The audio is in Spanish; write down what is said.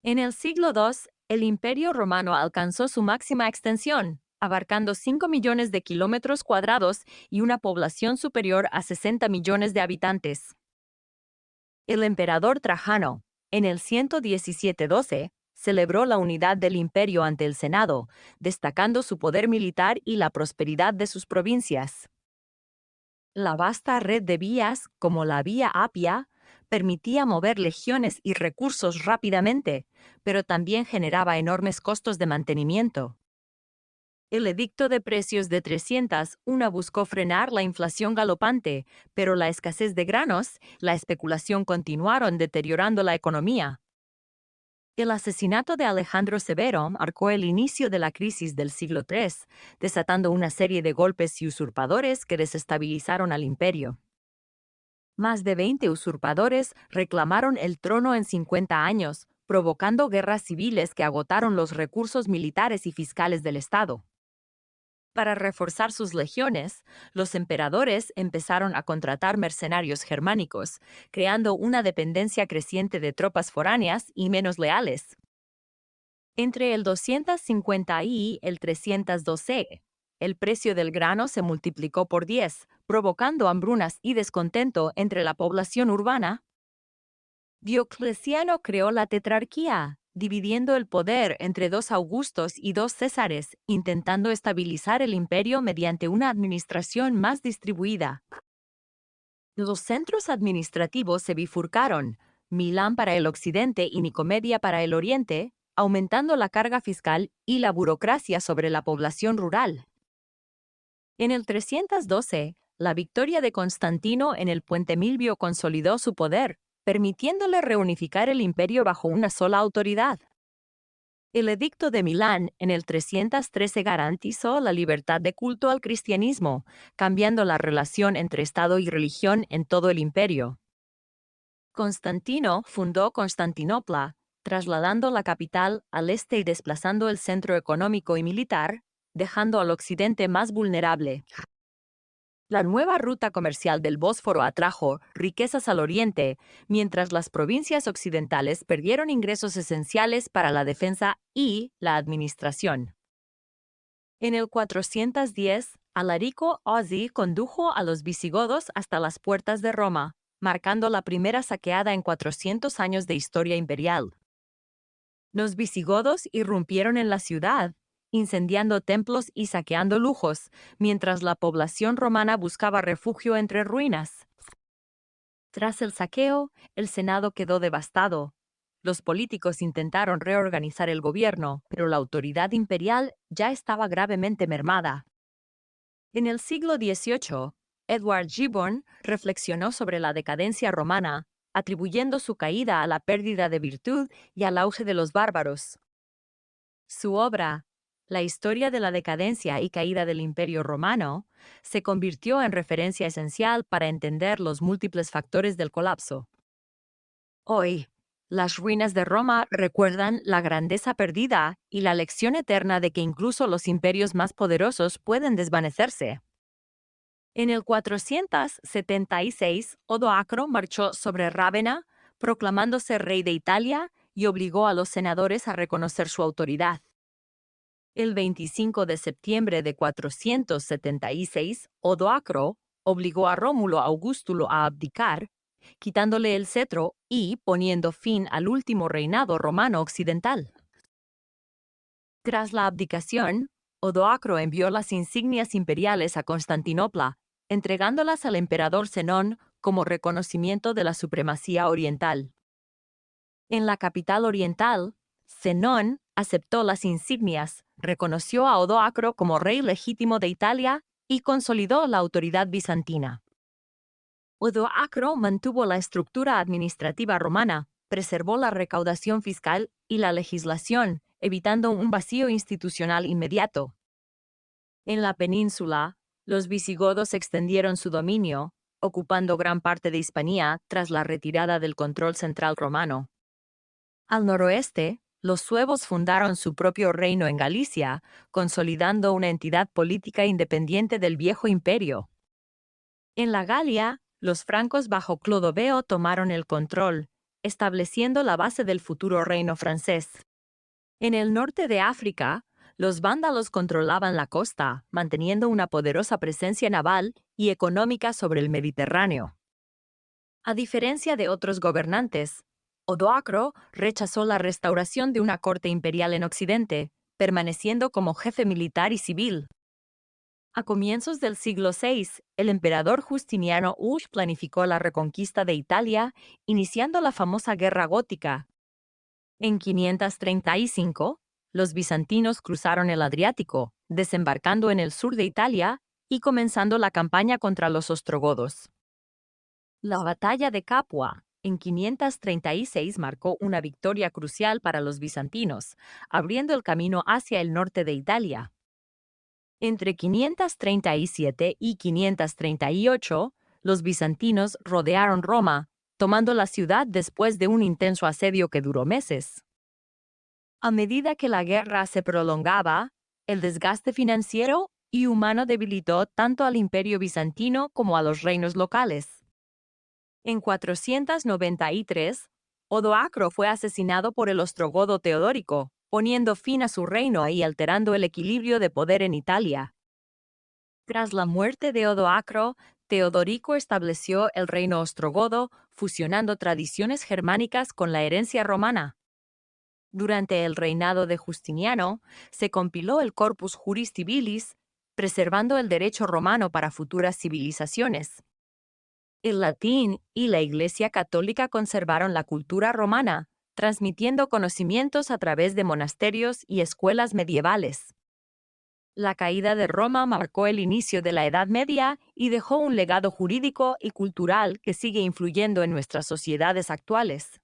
En el siglo II, el Imperio Romano alcanzó su máxima extensión, abarcando 5 millones de kilómetros cuadrados y una población superior a 60 millones de habitantes. El emperador Trajano, en el 117-12, celebró la unidad del imperio ante el Senado, destacando su poder militar y la prosperidad de sus provincias. La vasta red de vías, como la Vía Apia, permitía mover legiones y recursos rápidamente, pero también generaba enormes costos de mantenimiento. El edicto de precios de 301 buscó frenar la inflación galopante, pero la escasez de granos, la especulación continuaron deteriorando la economía. El asesinato de Alejandro Severo marcó el inicio de la crisis del siglo III, desatando una serie de golpes y usurpadores que desestabilizaron al imperio. Más de 20 usurpadores reclamaron el trono en 50 años, provocando guerras civiles que agotaron los recursos militares y fiscales del Estado. Para reforzar sus legiones, los emperadores empezaron a contratar mercenarios germánicos, creando una dependencia creciente de tropas foráneas y menos leales. Entre el 250 y el 312, el precio del grano se multiplicó por 10, provocando hambrunas y descontento entre la población urbana. Diocleciano creó la tetrarquía, dividiendo el poder entre 2 Augustos y 2 Césares, intentando estabilizar el imperio mediante una administración más distribuida. Los centros administrativos se bifurcaron, Milán para el occidente y Nicomedia para el oriente, aumentando la carga fiscal y la burocracia sobre la población rural. En el 312, la victoria de Constantino en el Puente Milvio consolidó su poder, permitiéndole reunificar el imperio bajo una sola autoridad. El Edicto de Milán en el 313 garantizó la libertad de culto al cristianismo, cambiando la relación entre Estado y religión en todo el imperio. Constantino fundó Constantinopla, trasladando la capital al este y desplazando el centro económico y militar, dejando al occidente más vulnerable. La nueva ruta comercial del Bósforo atrajo riquezas al oriente, mientras las provincias occidentales perdieron ingresos esenciales para la defensa y la administración. En el 410, Alarico Ozzy condujo a los visigodos hasta las puertas de Roma, marcando la primera saqueada en 400 años de historia imperial. Los visigodos irrumpieron en la ciudad, incendiando templos y saqueando lujos, mientras la población romana buscaba refugio entre ruinas. Tras el saqueo, el Senado quedó devastado. Los políticos intentaron reorganizar el gobierno, pero la autoridad imperial ya estaba gravemente mermada. En el siglo XVIII, Edward Gibbon reflexionó sobre la decadencia romana, atribuyendo su caída a la pérdida de virtud y al auge de los bárbaros. Su obra, La historia de la decadencia y caída del Imperio Romano, se convirtió en referencia esencial para entender los múltiples factores del colapso. Hoy, las ruinas de Roma recuerdan la grandeza perdida y la lección eterna de que incluso los imperios más poderosos pueden desvanecerse. En el 476, Odoacro marchó sobre Rávena, proclamándose rey de Italia, y obligó a los senadores a reconocer su autoridad. El 25 de septiembre de 476, Odoacro obligó a Rómulo Augustulo a abdicar, quitándole el cetro y poniendo fin al último reinado romano occidental. Tras la abdicación, Odoacro envió las insignias imperiales a Constantinopla, entregándolas al emperador Zenón como reconocimiento de la supremacía oriental. En la capital oriental, Zenón aceptó las insignias, reconoció a Odoacro como rey legítimo de Italia y consolidó la autoridad bizantina. Odoacro mantuvo la estructura administrativa romana, preservó la recaudación fiscal y la legislación, evitando un vacío institucional inmediato. En la península, los visigodos extendieron su dominio, ocupando gran parte de Hispania tras la retirada del control central romano. Al noroeste, los suevos fundaron su propio reino en Galicia, consolidando una entidad política independiente del viejo imperio. En la Galia, los francos bajo Clodoveo tomaron el control, estableciendo la base del futuro reino francés. En el norte de África, los vándalos controlaban la costa, manteniendo una poderosa presencia naval y económica sobre el Mediterráneo. A diferencia de otros gobernantes, Odoacro rechazó la restauración de una corte imperial en Occidente, permaneciendo como jefe militar y civil. A comienzos del siglo VI, el emperador Justiniano Ush planificó la reconquista de Italia, iniciando la famosa Guerra Gótica. En 535, los bizantinos cruzaron el Adriático, desembarcando en el sur de Italia y comenzando la campaña contra los ostrogodos. La batalla de Capua, en 536, marcó una victoria crucial para los bizantinos, abriendo el camino hacia el norte de Italia. Entre 537 y 538, los bizantinos rodearon Roma, tomando la ciudad después de un intenso asedio que duró meses. A medida que la guerra se prolongaba, el desgaste financiero y humano debilitó tanto al imperio bizantino como a los reinos locales. En 493, Odoacro fue asesinado por el ostrogodo Teodorico, poniendo fin a su reino y alterando el equilibrio de poder en Italia. Tras la muerte de Odoacro, Teodorico estableció el reino ostrogodo, fusionando tradiciones germánicas con la herencia romana. Durante el reinado de Justiniano, se compiló el Corpus Juris Civilis, preservando el derecho romano para futuras civilizaciones. El latín y la Iglesia Católica conservaron la cultura romana, transmitiendo conocimientos a través de monasterios y escuelas medievales. La caída de Roma marcó el inicio de la Edad Media y dejó un legado jurídico y cultural que sigue influyendo en nuestras sociedades actuales.